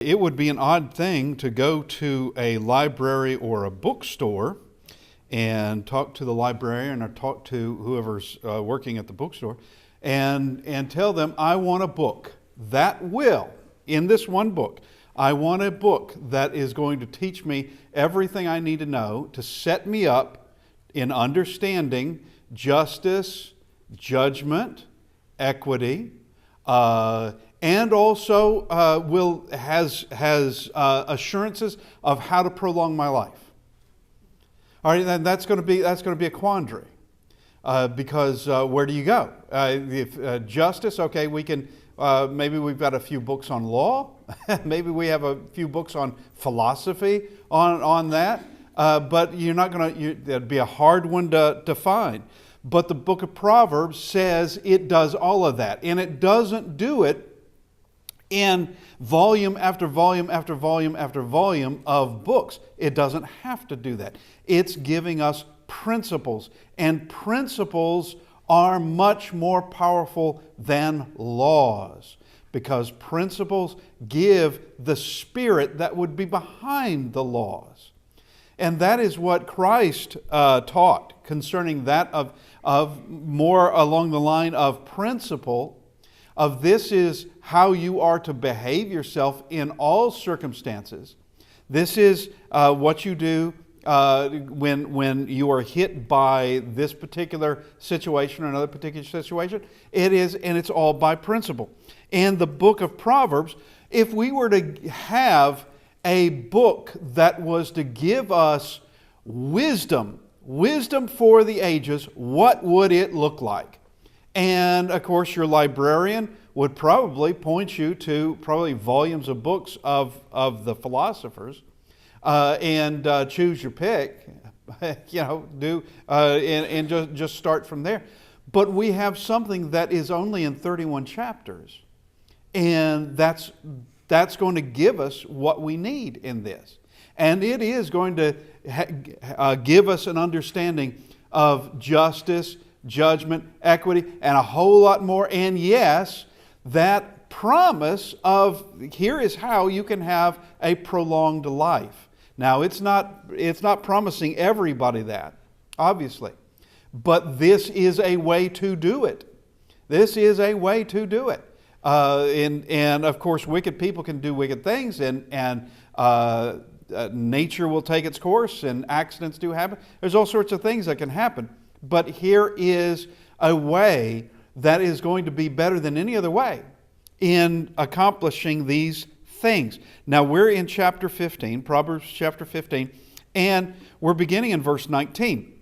It would be an odd thing to go to a library or a bookstore and talk to the librarian or talk to whoever's working at the bookstore and tell them, I want a book that will, in this one book, I want a book that is going to teach me everything I need to know to set me up in understanding justice, judgment, equity, and also has assurances of how to prolong my life. All right, then that's going to be a quandary because where do you go? If justice, okay, we can maybe we've got a few books on law, maybe we have a few books on philosophy on that, but you're not going to. That'd be a hard one to find. But the book of Proverbs says it does all of that, and it doesn't do it in volume after volume after volume after volume of books. It doesn't have to do that. It's giving us principles, and principles are much more powerful than laws because principles give the spirit that would be behind the laws. And that is what Christ taught concerning that of more along the line of principle. Of this is how you are to behave yourself in all circumstances. This is what you do when you are hit by this particular situation or another particular situation. It is, and it's all by principle. And the book of Proverbs, if we were to have a book that was to give us wisdom for the ages, what would it look like? And of course, your librarian would probably point you to probably volumes of books of the philosophers, and choose your pick. And just start from there. But we have something that is only in 31 chapters, and that's going to give us what we need in this, and it is going to give us an understanding of justice, judgment, equity, and a whole lot more. And yes, that promise of here is how you can have a prolonged life. Now, it's not promising everybody that, obviously, but this is a way to do it. This is a way to do it. And of course, wicked people can do wicked things, and nature will take its course, and accidents do happen. There's all sorts of things that can happen. But here is a way that is going to be better than any other way in accomplishing these things. Now we're in chapter 15, Proverbs chapter 15, and we're beginning in verse 19.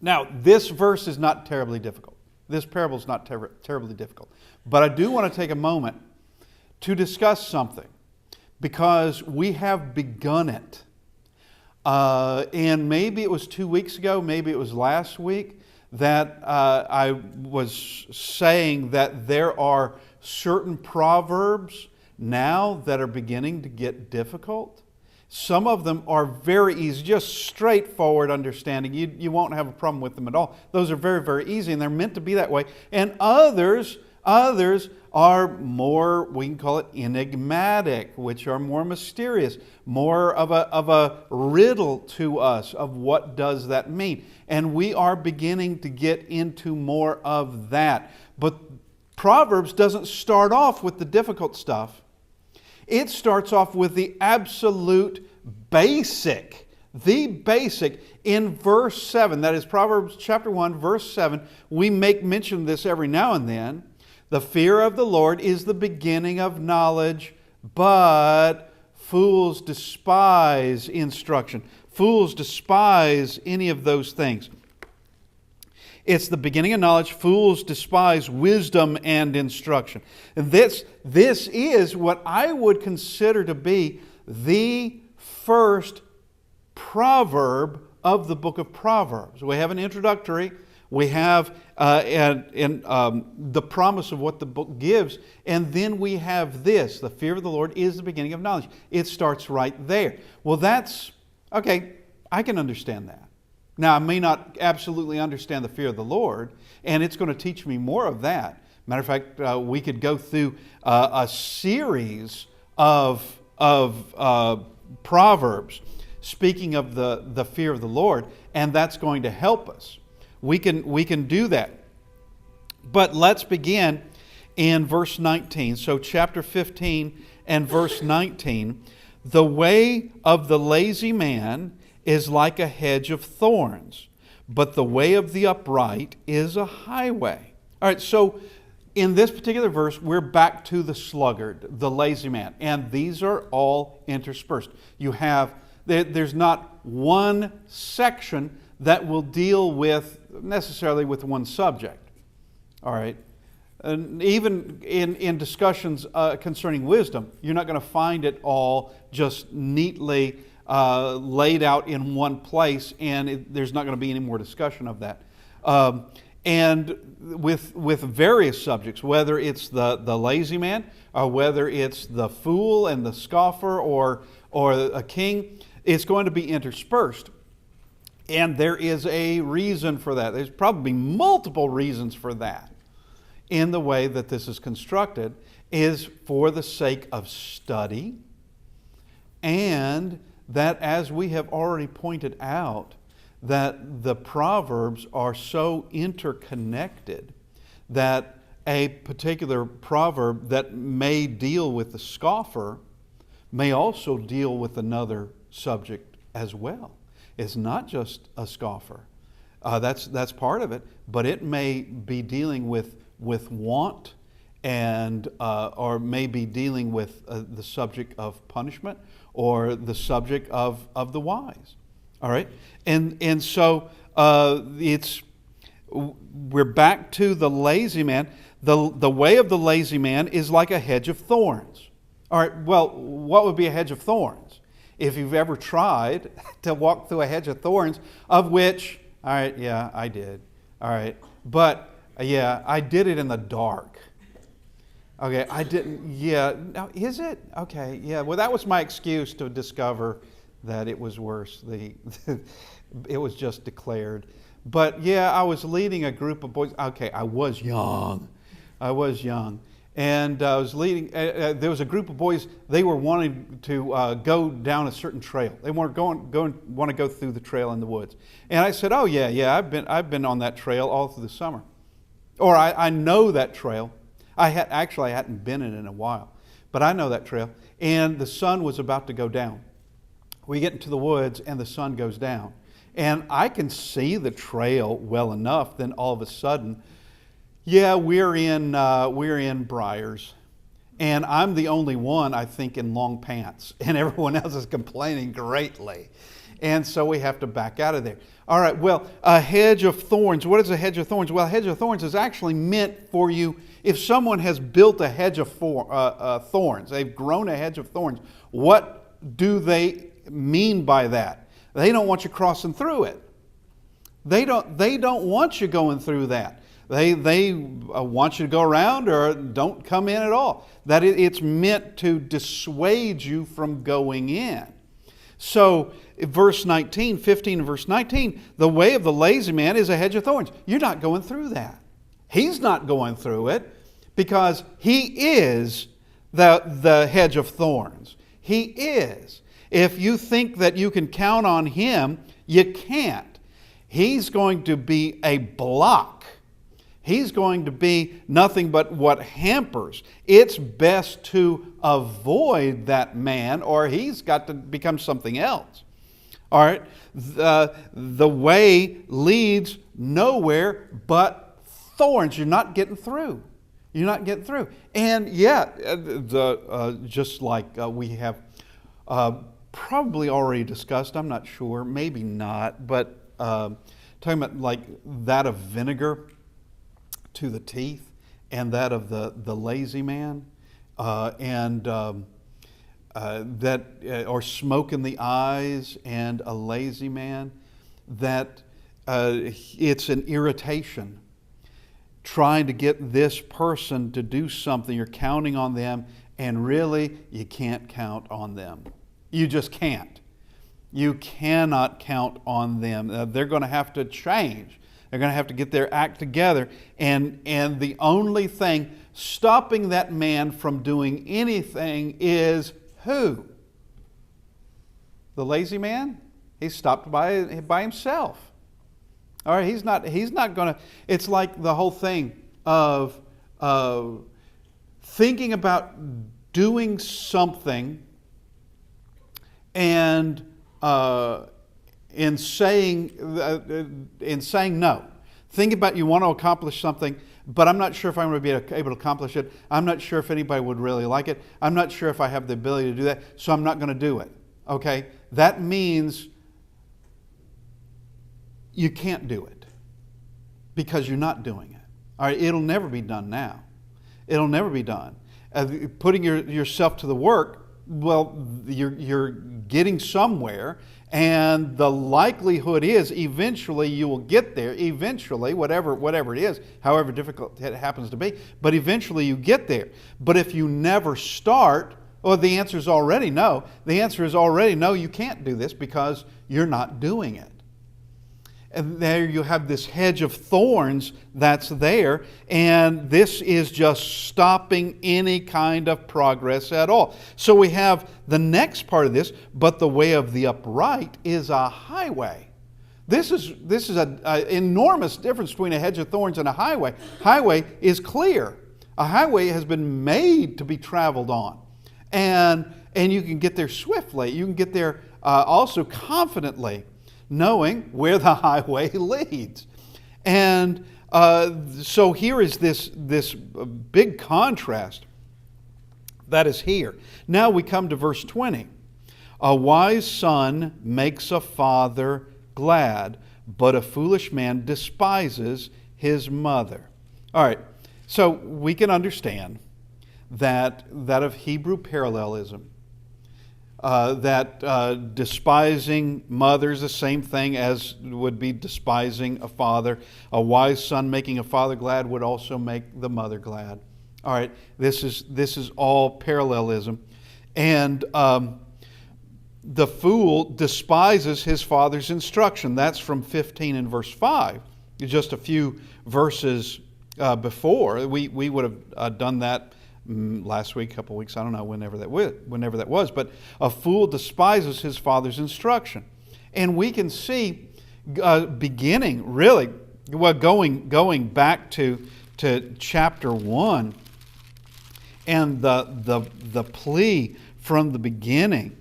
Now this verse is not terribly difficult. This parable is not terribly difficult. But I do want to take a moment to discuss something because we have begun it. And maybe it was 2 weeks ago, maybe it was last week, that I was saying that there are certain proverbs now that are beginning to get difficult. Some of them are very easy, just straightforward understanding. You won't have a problem with them at all. Those are very, very easy, and they're meant to be that way. And others are more, we can call it enigmatic, which are more mysterious, more of a riddle to us of what does that mean. And we are beginning to get into more of that. But Proverbs doesn't start off with the difficult stuff. It starts off with the absolute basic. The basic in verse 7. That is Proverbs chapter 1, verse 7. We make mention of this every now and then. The fear of the Lord is the beginning of knowledge, but fools despise instruction. Fools despise any of those things. It's the beginning of knowledge. Fools despise wisdom and instruction. And this is what I would consider to be the first proverb of the book of Proverbs. We have an introductory. We have the promise of what the book gives. And then we have this. The fear of the Lord is the beginning of knowledge. It starts right there. Well, that's, okay, I can understand that. Now, I may not absolutely understand the fear of the Lord, and it's going to teach me more of that. Matter of fact, we could go through a series of Proverbs, speaking of the fear of the Lord, and that's going to help us. We can do that. But let's begin in verse 19. So chapter 15 and verse 19. The way of the lazy man is like a hedge of thorns, but the way of the upright is a highway. All right, so in this particular verse, we're back to the sluggard, the lazy man, and these are all interspersed. There's not one section that will deal with necessarily with one subject. All right, and even in discussions concerning wisdom, you're not going to find it all just neatly laid out in one place, and there's not going to be any more discussion of that. And with various subjects, whether it's the lazy man, or whether it's the fool and the scoffer, or a king, it's going to be interspersed. And there is a reason for that. There's probably multiple reasons for that in the way that this is constructed, is for the sake of study, and that, as we have already pointed out, that the Proverbs are so interconnected that a particular proverb that may deal with the scoffer may also deal with another subject as well. It's not just a scoffer. That's part of it, but it may be dealing with want, and or may be dealing with the subject of punishment, or the subject of the wise. All right, and so we're back to the lazy man. The way of the lazy man is like a hedge of thorns. All right, well, what would be a hedge of thorns? If you've ever tried to walk through a hedge of thorns, of which, all right, yeah, I did. All right, but yeah, I did it in the dark. Okay, I didn't, yeah, now is it? Okay, yeah, well, that was my excuse to discover that it was worse. It was just declared. But yeah, I was leading a group of boys. Okay, I was young. And I was leading, there was a group of boys, they were wanting to go down a certain trail. They want to go through the trail in the woods. And I said, oh yeah, I've been on that trail all through the summer. Or I know that trail. I hadn't been in it in a while, but I know that trail. And the sun was about to go down. We get into the woods and the sun goes down. And I can see the trail well enough, then all of a sudden, yeah, we're in briars. And I'm the only one, I think, in long pants. And everyone else is complaining greatly. And so we have to back out of there. All right, well, a hedge of thorns. What is a hedge of thorns? Well, a hedge of thorns is actually meant for you. If someone has built a hedge of thorns, they've grown a hedge of thorns, what do they mean by that? They don't want you crossing through it. They don't want you going through that. They want you to go around or don't come in at all. That it's meant to dissuade you from going in. So verse 19, 15 and verse 19, the way of the lazy man is a hedge of thorns. You're not going through that. He's not going through it because he is the hedge of thorns. He is. If you think that you can count on him, you can't. He's going to be a block. He's going to be nothing but what hampers. It's best to avoid that man, or he's got to become something else. All right? The way leads nowhere but thorns. You're not getting through. You're not getting through. And yeah, just like we have probably already discussed, I'm not sure, maybe not, but talking about like that of vinegar to the teeth and that of the lazy man, or smoke in the eyes and a lazy man, that it's an irritation trying to get this person to do something. You're counting on them, and really you can't count on them. You just can't. You cannot count on them. They're going to have to change. They're going to have to get their act together. And the only thing stopping that man from doing anything is Who? The lazy man? He stopped by himself. All right, he's not going to. It's like the whole thing of thinking about doing something and in saying no. Think about you want to accomplish something, but I'm not sure if I'm going to be able to accomplish it. I'm not sure if anybody would really like it. I'm not sure if I have the ability to do that, so I'm not going to do it. Okay? That means you can't do it because you're not doing it. All right? It'll never be done now. It'll never be done. Putting yourself to the work, well, you're getting somewhere, and the likelihood is eventually you will get there. Eventually, whatever it is, however difficult it happens to be, but eventually you get there. But if you never start, well, the answer is already no. The answer is already no, you can't do this because you're not doing it. And there you have this hedge of thorns that's there, and this is just stopping any kind of progress at all. So we have the next part of this, but the way of the upright is a highway. This is an enormous difference between a hedge of thorns and a highway. Highway is clear. A highway has been made to be traveled on, and you can get there swiftly. You can get there also confidently, knowing where the highway leads. And so here is this big contrast that is here. Now we come to verse 20. A wise son makes a father glad, but a foolish man despises his mother. All right, so we can understand that of Hebrew parallelism. That despising mothers, the same thing as would be despising a father. A wise son making a father glad would also make the mother glad. All right, this is all parallelism. And the fool despises his father's instruction. That's from 15 and verse 5. Just a few verses before. We would have done that last week, a couple weeks, I don't know, whenever that was. But a fool despises his father's instruction. And we can see beginning, really, well, going back to chapter 1 and the plea from the beginning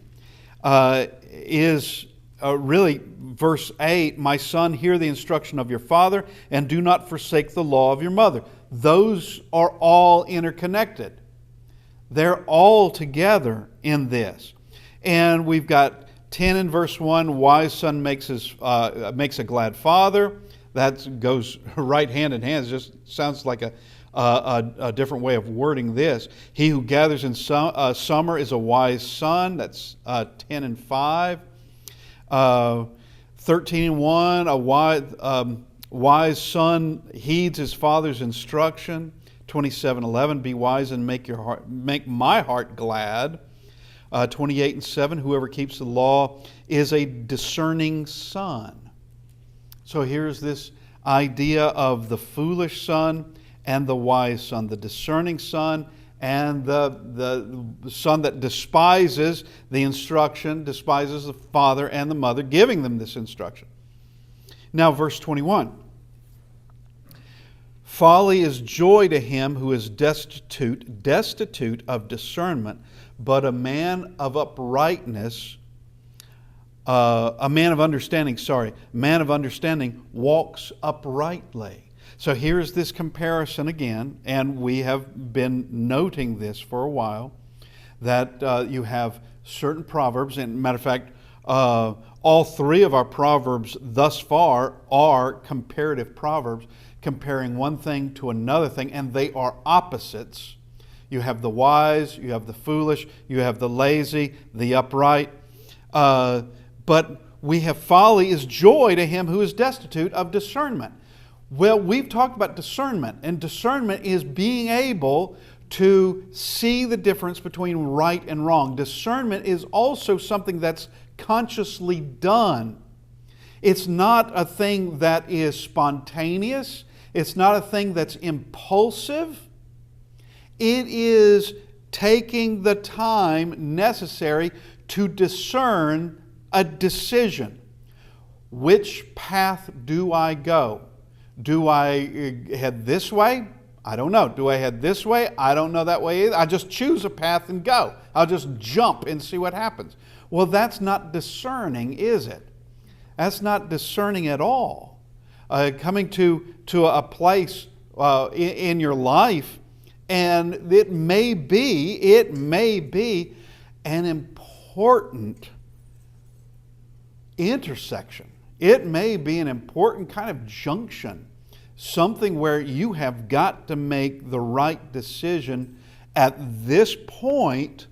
is really verse 8, my son, hear the instruction of your father and do not forsake the law of your mother. Those are all interconnected. They're all together in this. And we've got 10 in verse 1, wise son makes a glad father. That goes right hand in hand. It just sounds like a different way of wording this. He who gathers in summer is a wise son. That's 10 and 5. 13 and 1, a wise son heeds his father's instruction. 27:11, be wise and make my heart glad. 28 and 7, whoever keeps the law is a discerning son. So here's this idea of the foolish son and the wise son, the discerning son and the son that despises the instruction, despises the father and the mother giving them this instruction. Now verse 21. Folly is joy to him who is destitute of discernment, but a man of uprightness, man of understanding walks uprightly. So here's this comparison again, and we have been noting this for a while, that you have certain proverbs, and matter of fact, all three of our proverbs thus far are comparative proverbs, comparing one thing to another thing, and they are opposites. You have the wise, you have the foolish, you have the lazy, the upright. But we have folly is joy to him who is destitute of discernment. Well, we've talked about discernment, and discernment is being able to see the difference between right and wrong. Discernment is also something that's consciously done. It's not a thing that is spontaneous. It's not a thing that's impulsive. It is taking the time necessary to discern a decision. Which path do I go? Do I head this way? I don't know. Do I head this way? I don't know that way either. I just choose a path and go. I'll just jump and see what happens. Well, that's not discerning, is it? That's not discerning at all. Coming to a place in your life, and it may be an important intersection. It may be an important kind of junction, something where you have got to make the right decision at this point,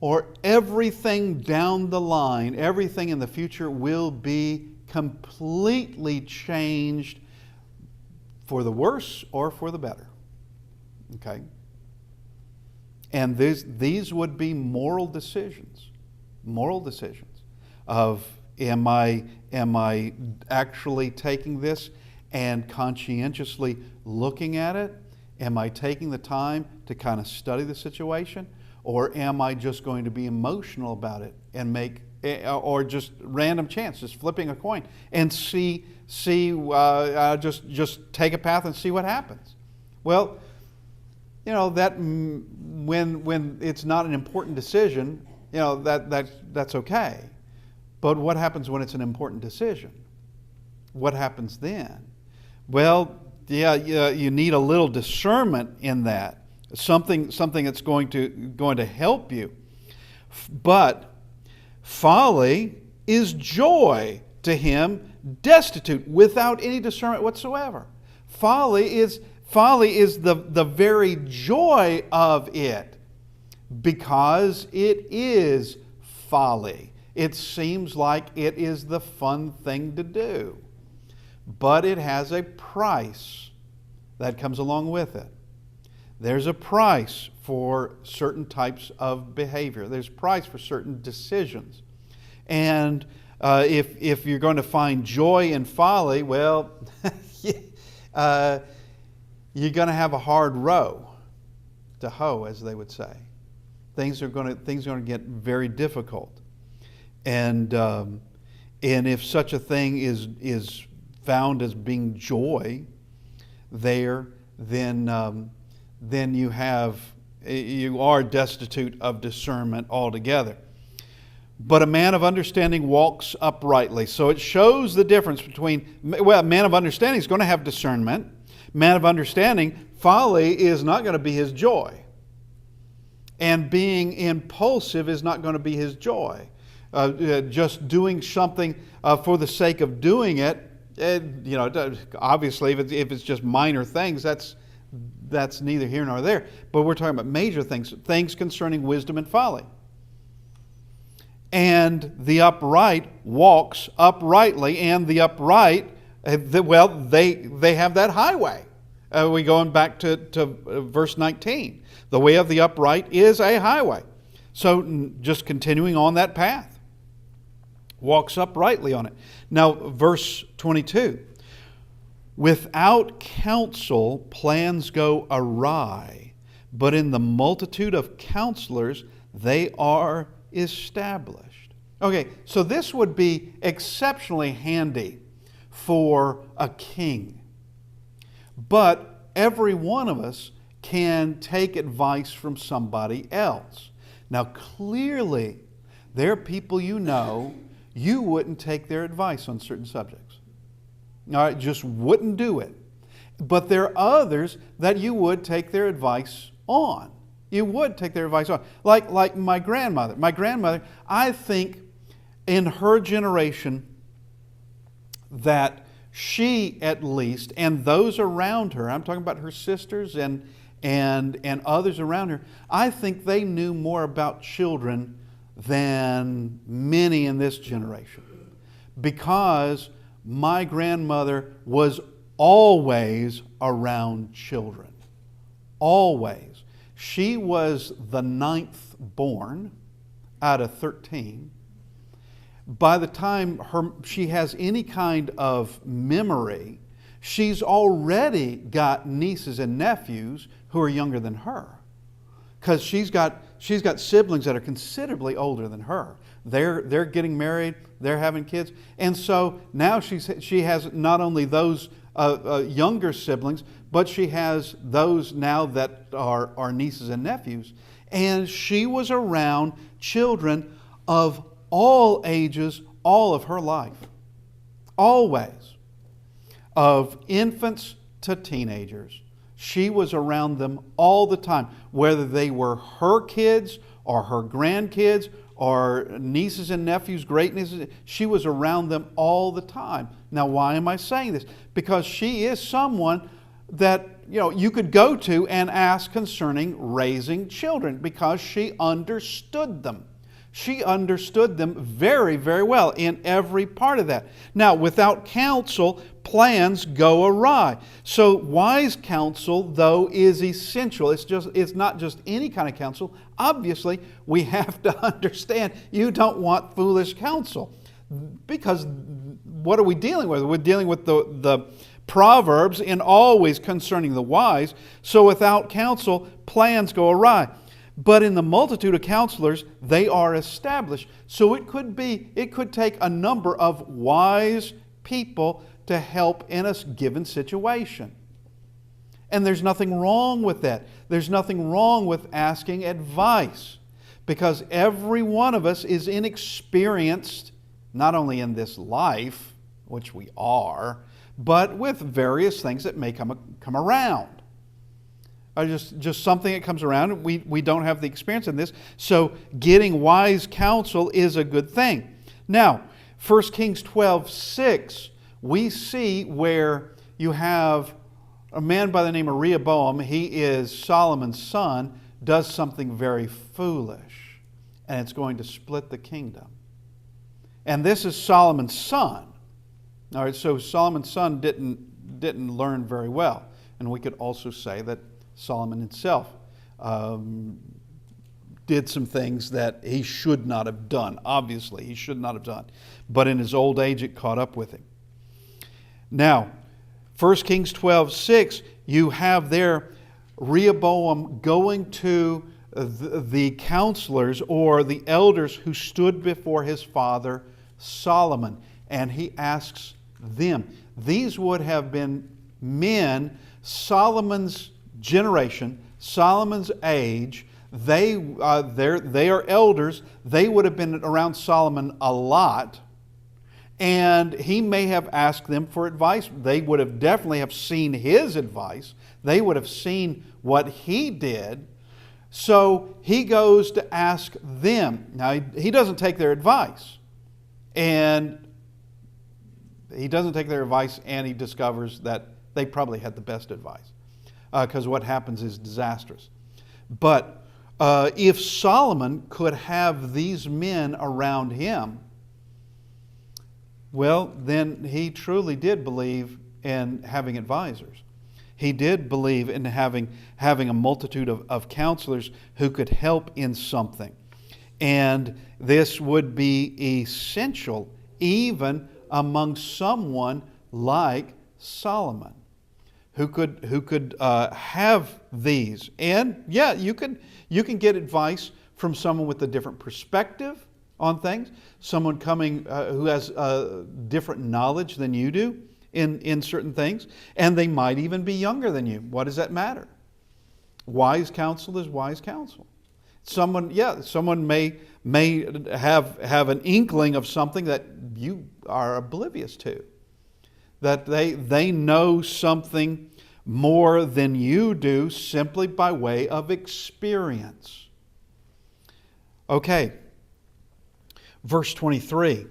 or everything down the line, everything in the future will be completely changed for the worse or for the better. Okay? And these would be moral decisions of, am I actually taking this and conscientiously looking at it? Am I taking the time to kind of study the situation? Or am I just going to be emotional about it and or just random chance, just flipping a coin and just take a path and see what happens? Well, that when it's not an important decision, that's okay. But what happens when it's an important decision? What happens then? Well, you need a little discernment in that. Something that's going to help you. But folly is joy to him destitute, without any discernment whatsoever. Folly is the very joy of it, because it is folly. It seems like it is the fun thing to do, but it has a price that comes along with it. There's a price for certain types of behavior. There's a price for certain decisions. And if you're going to find joy in folly, well, you're going to have a hard row to hoe, as they would say. Things are going to get very difficult. And if such a thing is found as being joy there, then you are destitute of discernment altogether. But a man of understanding walks uprightly. So it shows the difference between, a man of understanding is going to have discernment. Man of understanding, folly is not going to be his joy. And being impulsive is not going to be his joy. Just doing something for the sake of doing it, obviously if it's just minor things, that's neither here nor there. But we're talking about major things concerning wisdom and folly. And the upright walks uprightly, and the upright, they have that highway. We're going back to verse 19. The way of the upright is a highway. So just continuing on that path. Walks uprightly on it. Now, verse 22. Without counsel, plans go awry, but in the multitude of counselors, they are established. Okay, so this would be exceptionally handy for a king. But every one of us can take advice from somebody else. Now, clearly, there are people you wouldn't take their advice on certain subjects. All right, just wouldn't do it. But there are others that you would take their advice on. You would take their advice on. Like my grandmother. My grandmother, I think in her generation that she at least, and those around her, I'm talking about her sisters and others around her, I think they knew more about children than many in this generation. Because my grandmother was always around children. Always. She was the 9th born out of 13. By the time she has any kind of memory, she's already got nieces and nephews who are younger than her. because she's got siblings that are considerably older than her. They're getting married, they're having kids, and so now she has not only those younger siblings, but she has those now that are nieces and nephews. And she was around children of all ages all of her life. Always. Of infants to teenagers. She was around them all the time, whether they were her kids or her grandkids or nieces and nephews, great nieces. She was around them all the time. Now, why am I saying this? Because she is someone that you could go to and ask concerning raising children, because she understood them. She understood them very, very well in every part of that. Now, without counsel, plans go awry. So wise counsel, though, is essential. It's not just any kind of counsel. Obviously, we have to understand you don't want foolish counsel, because what are we dealing with? We're dealing with the Proverbs, and always concerning the wise. So without counsel, plans go awry. But in the multitude of counselors, they are established. So it could take a number of wise people to help in a given situation. And there's nothing wrong with that. There's nothing wrong with asking advice, because every one of us is inexperienced, not only in this life, which we are, but with various things that may come around. Just something that comes around. We don't have the experience in this. So getting wise counsel is a good thing. Now, 1 Kings 12:6, we see where you have a man by the name of Rehoboam. He is Solomon's son, does something very foolish, and it's going to split the kingdom. And this is Solomon's son. All right, so Solomon's son didn't learn very well. And we could also say that Solomon himself did some things that he should not have done. Obviously, he should not have done. But in his old age, it caught up with him. Now, 1 Kings 12:6, you have there Rehoboam going to the counselors or the elders who stood before his father Solomon. And he asks them. These would have been men, Solomon's generation, Solomon's age. They are elders. They would have been around Solomon a lot. And he may have asked them for advice. They would have definitely have seen his advice. They would have seen what he did. So he goes to ask them. Now, he doesn't take their advice. And he discovers that they probably had the best advice, because what happens is disastrous. But if Solomon could have these men around him, well, then he truly did believe in having advisors. He did believe in having a multitude of counselors who could help in something. And this would be essential even among someone like Solomon, who could have these. And yeah, you can get advice from someone with a different perspective on things, someone coming who has different knowledge than you do in certain things, and they might even be younger than you. What does that matter? Wise counsel is wise counsel. Someone may have an inkling of something that you are oblivious to, that they know something more than you do simply by way of experience. Okay, verse 23.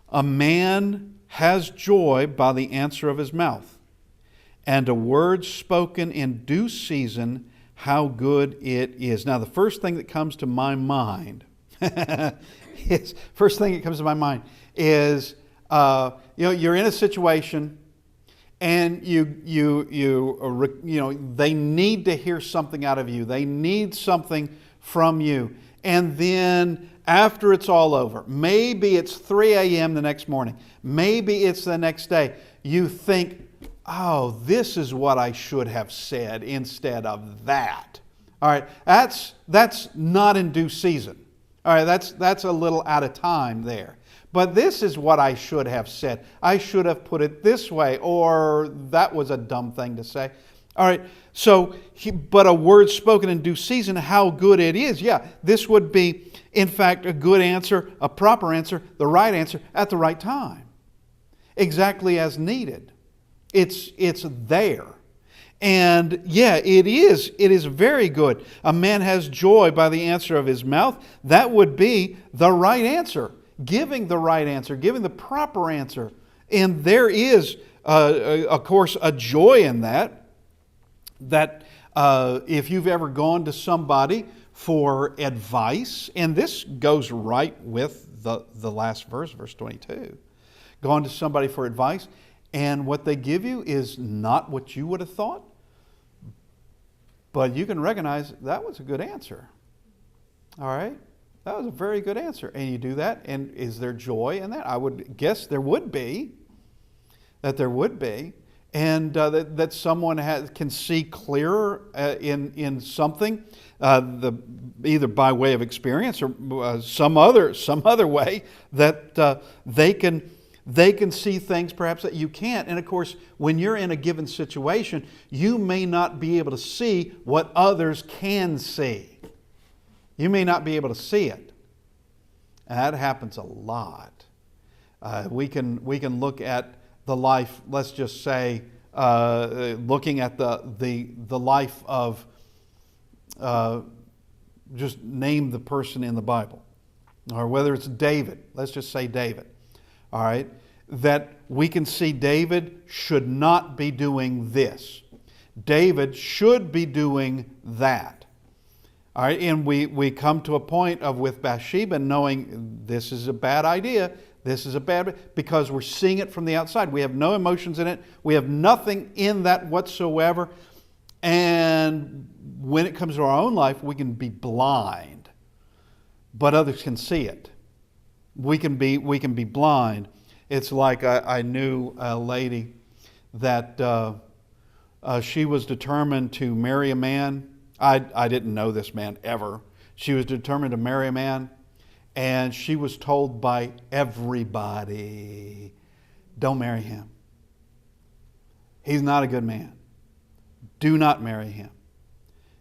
A man has joy by the answer of his mouth, and a word spoken in due season, how good it is. Now, the first thing that comes to my mind is you're in a situation, and they need to hear something out of you. They need something from you. And then after it's all over, maybe it's 3 a.m. the next morning, maybe it's the next day, you think, oh, this is what I should have said instead of that. All right, that's not in due season. All right, that's a little out of time there. But this is what I should have said. I should have put it this way, or that was a dumb thing to say. All right, so, but a word spoken in due season, how good it is. Yeah, this would be, in fact, a good answer, a proper answer, the right answer at the right time. Exactly as needed. It's there. And yeah, it is very good. A man has joy by the answer of his mouth. That would be the right answer. Giving the right answer, giving the proper answer. And there is, of course, a joy in that. That if you've ever gone to somebody for advice, and this goes right with the last verse, verse 22. Gone to somebody for advice, and what they give you is not what you would have thought, but you can recognize that was a good answer. All right? That was a very good answer. And you do that, and is there joy in that? I would guess there would be. That there would be. And that someone can see clearer in something, either by way of experience or some other way, that they can see things perhaps that you can't. And of course, when you're in a given situation, you may not be able to see what others can see. You may not be able to see it. And that happens a lot. We can look at the life, let's just say, looking at the life of, just name the person in the Bible, or whether it's David, let's just say David, all right, that we can see David should not be doing this. David should be doing that. All right, and we come to a point of with Bathsheba knowing this is a bad idea. This is a bad, because we're seeing it from the outside. We have no emotions in it. We have nothing in that whatsoever. And when it comes to our own life, we can be blind, but others can see it. We can be blind. It's like I knew a lady that she was determined to marry a man. I didn't know this man ever. She was determined to marry a man. And she was told by everybody, don't marry him. He's not a good man. Do not marry him.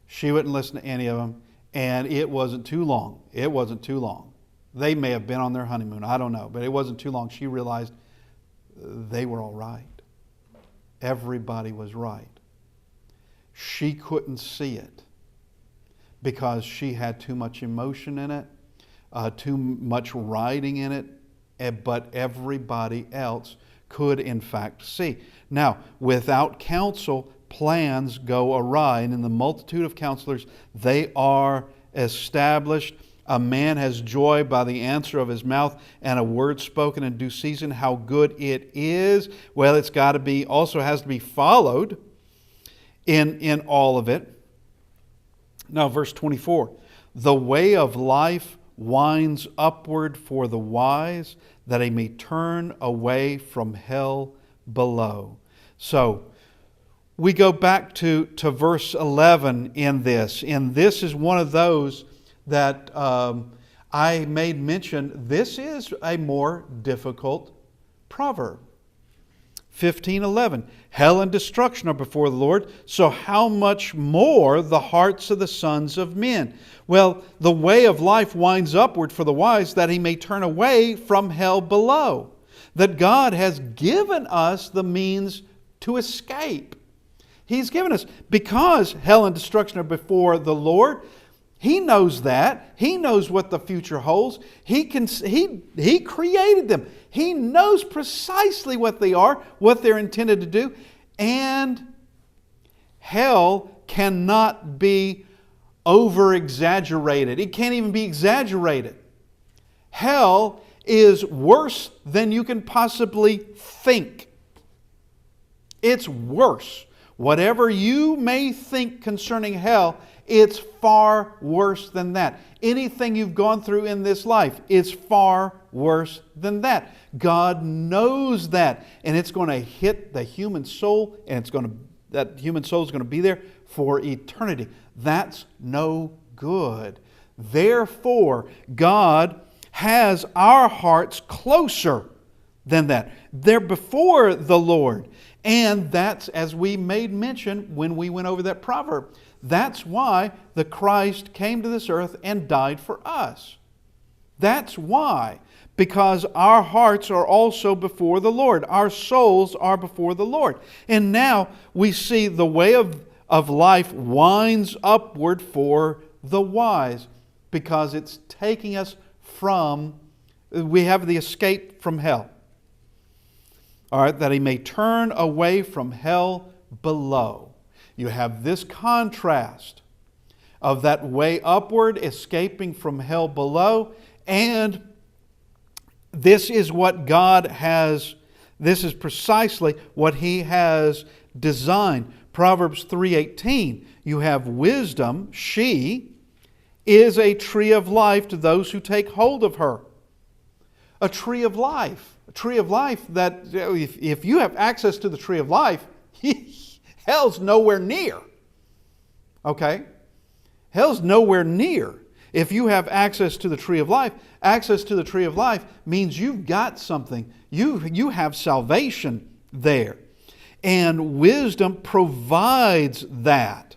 She wouldn't listen to any of them. And it wasn't too long. It wasn't too long. They may have been on their honeymoon. I don't know. But it wasn't too long. She realized they were all right. Everybody was right. She couldn't see it because she had too much emotion in it. Too much writing in it, but everybody else could in fact see. Now, without counsel, plans go awry, and in the multitude of counselors, they are established. A man has joy by the answer of his mouth, and a word spoken in due season. How good it is! Well, it's got to be, also has to be followed in all of it. Now, verse 24, the way of life winds upward for the wise, that he may turn away from hell below. So we go back to verse 11 in this. And this is one of those that I made mention. This is a more difficult proverb. 15:11. Hell and destruction are before the Lord, so how much more the hearts of the sons of men? Well, the way of life winds upward for the wise, that he may turn away from hell below. That God has given us the means to escape. He's given us, because hell and destruction are before the Lord. He knows that. He knows what the future holds. He created them. He knows precisely what they are, what they're intended to do. And hell cannot be over-exaggerated. It can't even be exaggerated. Hell is worse than you can possibly think. It's worse. Whatever you may think concerning hell, it's far worse than that. Anything you've gone through in this life is far worse than that. God knows that. And it's going to hit the human soul, and it's going to that human soul is going to be there for eternity. That's no good. Therefore, God has our hearts closer than that. They're before the Lord. And that's, as we made mention when we went over that proverb, that's why the Christ came to this earth and died for us. That's why. Because our hearts are also before the Lord. Our souls are before the Lord. And now we see the way of life winds upward for the wise, because it's taking us from, we have the escape from hell. All right, that he may turn away from hell below. You have this contrast of that way upward, escaping from hell below, and this is what God has, this is precisely what He has designed. Proverbs 3:18, you have wisdom, she is a tree of life to those who take hold of her. A tree of life. A tree of life that, if you have access to the tree of life, hell's nowhere near. Okay? Hell's nowhere near. If you have access to the tree of life means you've got something. You have salvation there. And wisdom provides that.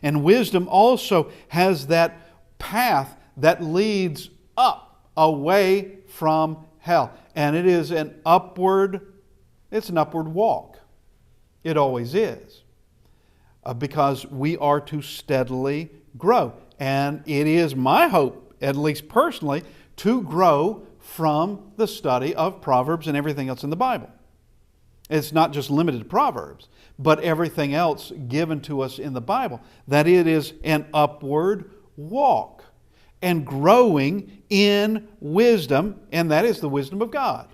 And wisdom also has that path that leads up, away from hell. And it is an upward walk. It always is. Because we are to steadily grow. And it is my hope, at least personally, to grow from the study of Proverbs and everything else in the Bible. It's not just limited to Proverbs, but everything else given to us in the Bible. That it is an upward walk and growing in wisdom, and that is the wisdom of God.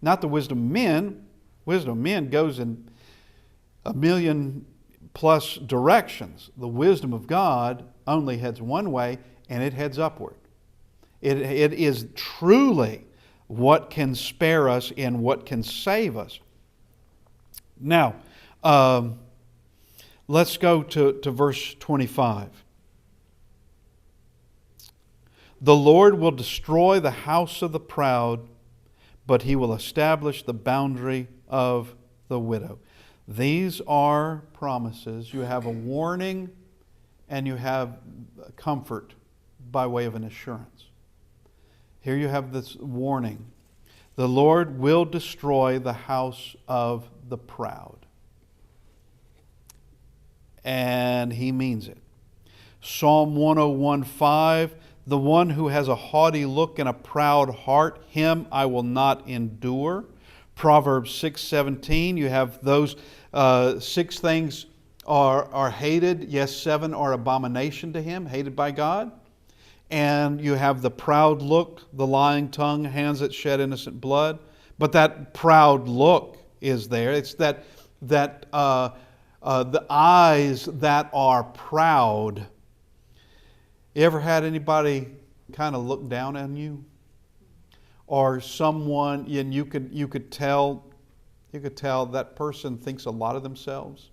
Not the wisdom of men. Wisdom of men goes in 1,000,000+ directions. The wisdom of God only heads one way, and it heads upward. It is truly what can spare us and what can save us. Now, let's go to verse 25. The Lord will destroy the house of the proud, but He will establish the boundary of the widow. These are promises. You have a warning and you have comfort by way of an assurance. Here you have this warning. The Lord will destroy the house of the proud. And He means it. Psalm 101:5, the one who has a haughty look and a proud heart, him I will not endure. Proverbs 6:17, you have those 6 things are hated. Yes, 7 are abomination to him, hated by God. And you have the proud look, the lying tongue, hands that shed innocent blood. But that proud look is there. It's the eyes that are proud. You ever had anybody kind of look down on you? Or someone, and you could tell that person thinks a lot of themselves?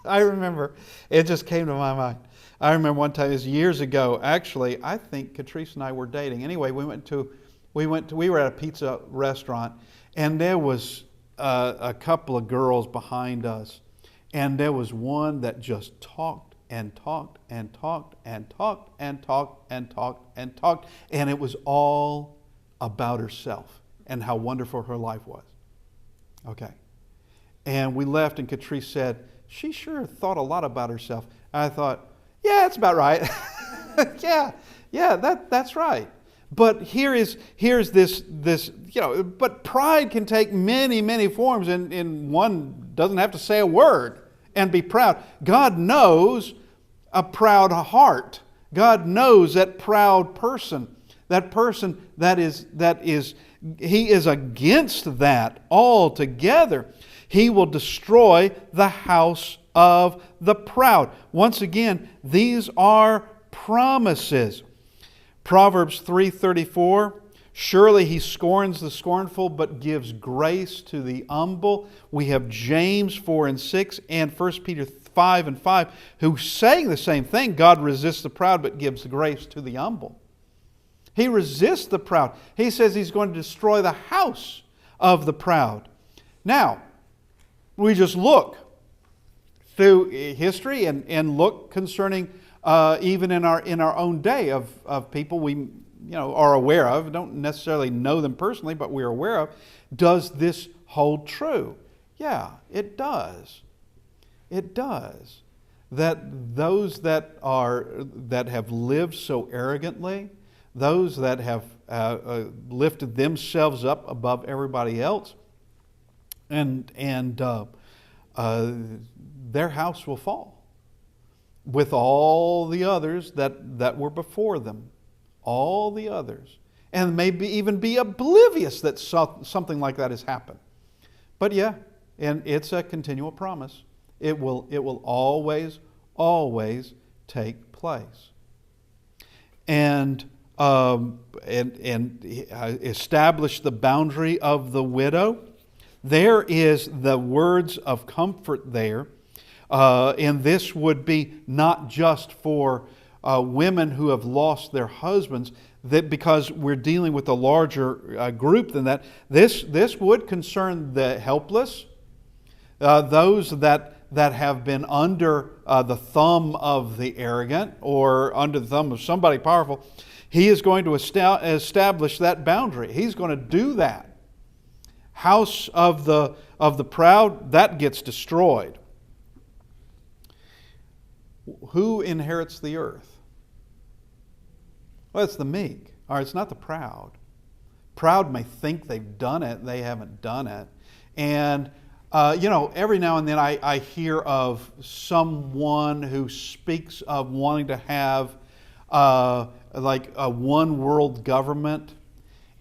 I remember, it just came to my mind. I remember one time, it was years ago, actually, I think Catrice and I were dating. Anyway, we were at a pizza restaurant, and there was a couple of girls behind us, and there was one that just talked and talked and talked and talked and talked and talked and talked, and it was all about herself and how wonderful her life was. Okay. And we left, and Catrice said, she sure thought a lot about herself. I thought, yeah, that's about right. yeah, that's right. But here's this, but pride can take many, many forms, and one doesn't have to say a word and be proud. God knows a proud heart. God knows that proud person. That person that is He is against that altogether. He will destroy the house of the proud. Once again, these are promises. Proverbs 3:34, Surely he scorns the scornful, but gives grace to the humble. We have James 4 and 6 and 1 Peter 5 and 5, who's saying the same thing. God resists the proud, but gives grace to the humble. He resists the proud. He says he's going to destroy the house of the proud. Now, we just look through history and look concerning even in our own day of people we are aware of, don't necessarily know them personally, but we're aware of. Does this hold true? Yeah, it does. It does. That those that have lived so arrogantly, those that have lifted themselves up above everybody else, and their house will fall with all the others that were before them. All the others. And maybe even be oblivious that something like that has happened. But yeah, and it's a continual promise. It will always, always take place. And establish the boundary of the widow. There is the words of comfort there. And this would be not just for women who have lost their husbands, that because we're dealing with a larger group than that. This would concern the helpless, those that have been under the thumb of the arrogant or under the thumb of somebody powerful. He is going to establish that boundary. He's going to do that. House of the proud, that gets destroyed. Who inherits the earth? Well, it's the meek. Or it's not the proud. Proud may think they've done it. They haven't done it. And, every now and then I hear of someone who speaks of wanting to have like a one world government.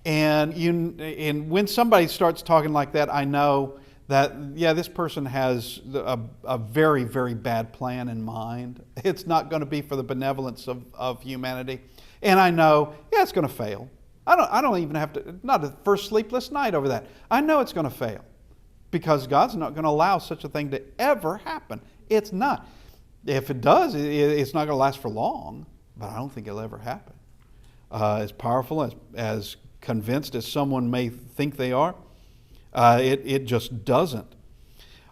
And when somebody starts talking like that, I know that, yeah, this person has a very, very bad plan in mind. It's not going to be for the benevolence of humanity. And I know, yeah, it's going to fail. I don't even have to, not the first sleepless night over that. I know it's going to fail because God's not going to allow such a thing to ever happen. It's not. If it does, it's not going to last for long, but I don't think it'll ever happen. As powerful, as convinced as someone may think they are, it just doesn't.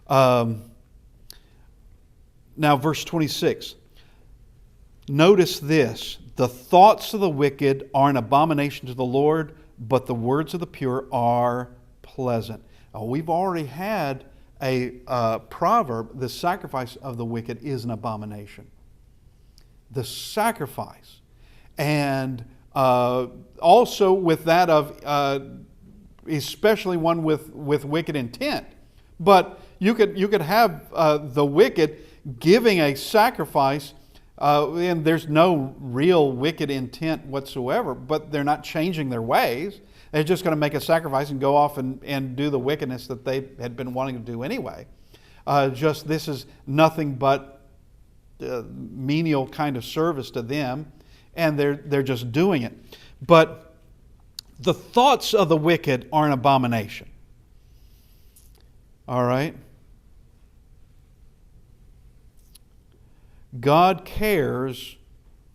Now, verse 26. Notice this. The thoughts of the wicked are an abomination to the Lord, but the words of the pure are pleasant. Now, we've already had a proverb. The sacrifice of the wicked is an abomination. The sacrifice. And also with that of... especially one with wicked intent. But you could have the wicked giving a sacrifice, and there's no real wicked intent whatsoever, but they're not changing their ways. They're just going to make a sacrifice and go off and do the wickedness that they had been wanting to do anyway. This is nothing but menial kind of service to them, and they're just doing it. But the thoughts of the wicked are an abomination. All right? God cares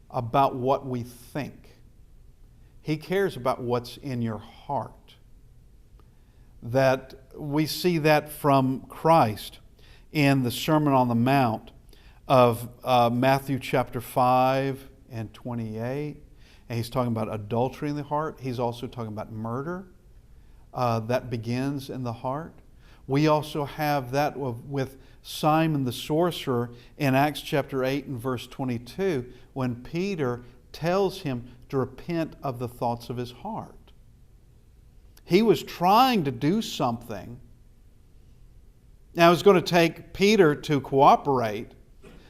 about what we think. He cares about what's in your heart. That we see that from Christ in the Sermon on the Mount of Matthew chapter 5 and 28. And he's talking about adultery in the heart. He's also talking about murder. That begins in the heart. We also have that with Simon the sorcerer in Acts chapter 8 and verse 22, when Peter tells him to repent of the thoughts of his heart. He was trying to do something. Now, it was going to take Peter to cooperate,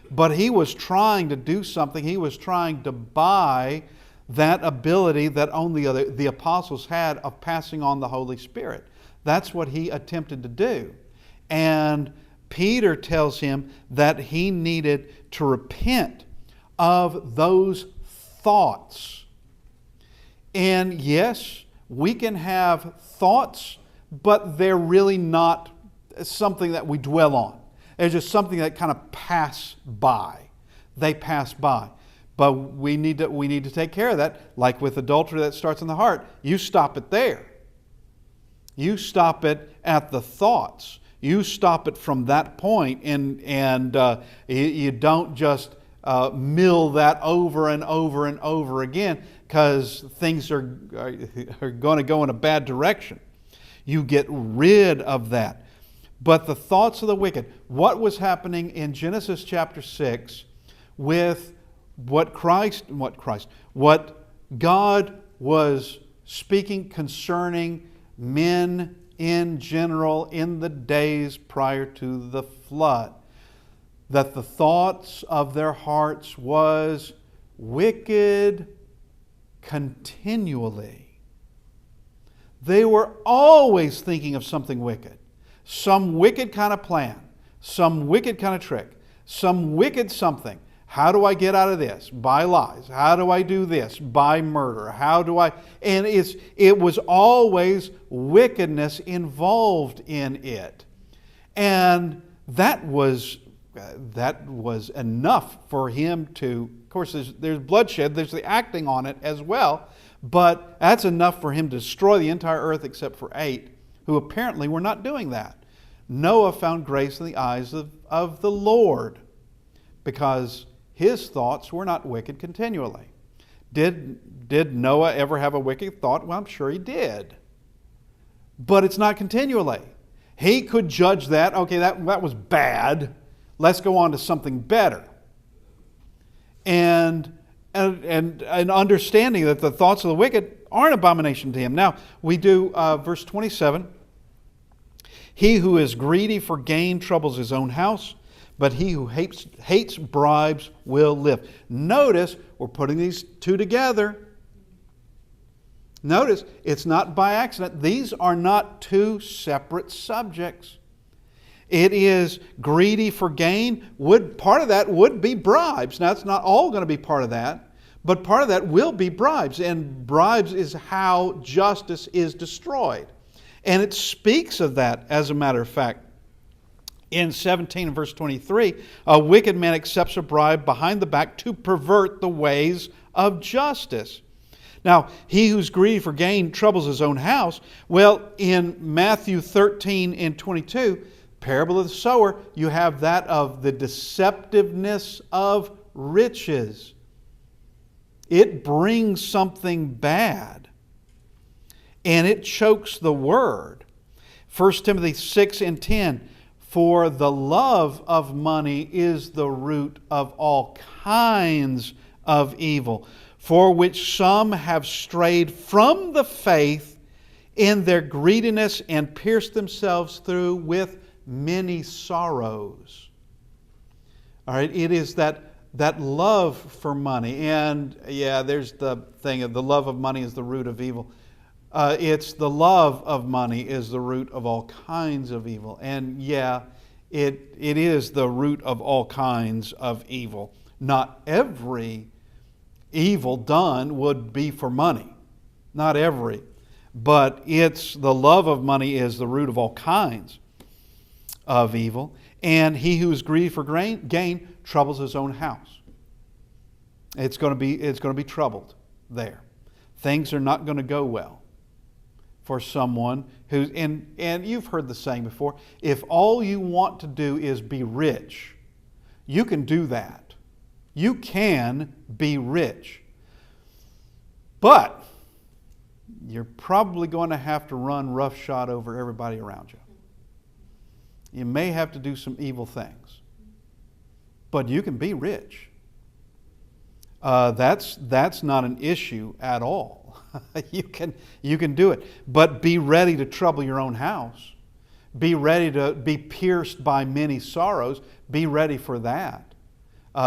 but he was trying to do something. He was trying to buy that ability that only the apostles had of passing on the Holy Spirit. That's what he attempted to do. And Peter tells him that he needed to repent of those thoughts. And yes, we can have thoughts, but they're really not something that we dwell on. They're just something that kind of pass by. They pass by. But we need to take care of that. Like with adultery that starts in the heart, you stop it there. You stop it at the thoughts. You stop it from that point, and you don't just mill that over and over and over again, because things are going to go in a bad direction. You get rid of that. But the thoughts of the wicked, what was happening in Genesis chapter 6 with what God was speaking concerning men in general in the days prior to the flood, that the thoughts of their hearts was wicked continually. They were always thinking of something wicked. Some wicked kind of plan, some wicked kind of trick, some wicked something. How do I get out of this? By lies. How do I do this? By murder. How do I... And it was always wickedness involved in it. And that was enough for him to... Of course, there's bloodshed. There's the acting on it as well. But that's enough for him to destroy the entire earth except for 8, who apparently were not doing that. Noah found grace in the eyes of the Lord, because his thoughts were not wicked continually. Did Noah ever have a wicked thought? Well, I'm sure he did. But it's not continually. He could judge that, okay, that was bad. Let's go on to something better. And understanding that the thoughts of the wicked are an abomination to him. Now, we do verse 27. He who is greedy for gain troubles his own house, but he who hates bribes will live. Notice, we're putting these two together. Notice, it's not by accident. These are not two separate subjects. It is greedy for gain. Part of that would be bribes. Now, it's not all going to be part of that, but part of that will be bribes. And bribes is how justice is destroyed. And it speaks of that, as a matter of fact. In 17 and verse 23, a wicked man accepts a bribe behind the back to pervert the ways of justice. Now, he who's greedy for gain troubles his own house. Well, in Matthew 13 and 22, parable of the sower, you have that of the deceptiveness of riches. It brings something bad, and it chokes the word. 1 Timothy 6 and 10, for the love of money is the root of all kinds of evil, for which some have strayed from the faith in their greediness and pierced themselves through with many sorrows. All right, it is that love for money. And yeah, there's the thing of the love of money is the root of evil. It's the love of money is the root of all kinds of evil. And yeah, it is the root of all kinds of evil. Not every evil done would be for money. Not every. But it's the love of money is the root of all kinds of evil. And he who is greedy for gain troubles his own house. It's going to be troubled there. Things are not going to go well for someone who's, and you've heard the saying before, if all you want to do is be rich, you can do that. You can be rich. But you're probably going to have to run roughshod over everybody around you. You may have to do some evil things. But you can be rich. That's not an issue at all. You can do it. But be ready to trouble your own house. Be ready to be pierced by many sorrows. Be ready for that.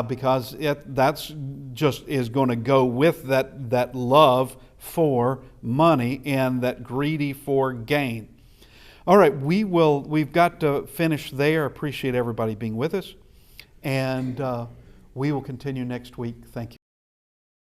Because that's just is going to go with that love for money and that greedy for gain. All right, we've got to finish there. Appreciate everybody being with us. And we will continue next week. Thank you.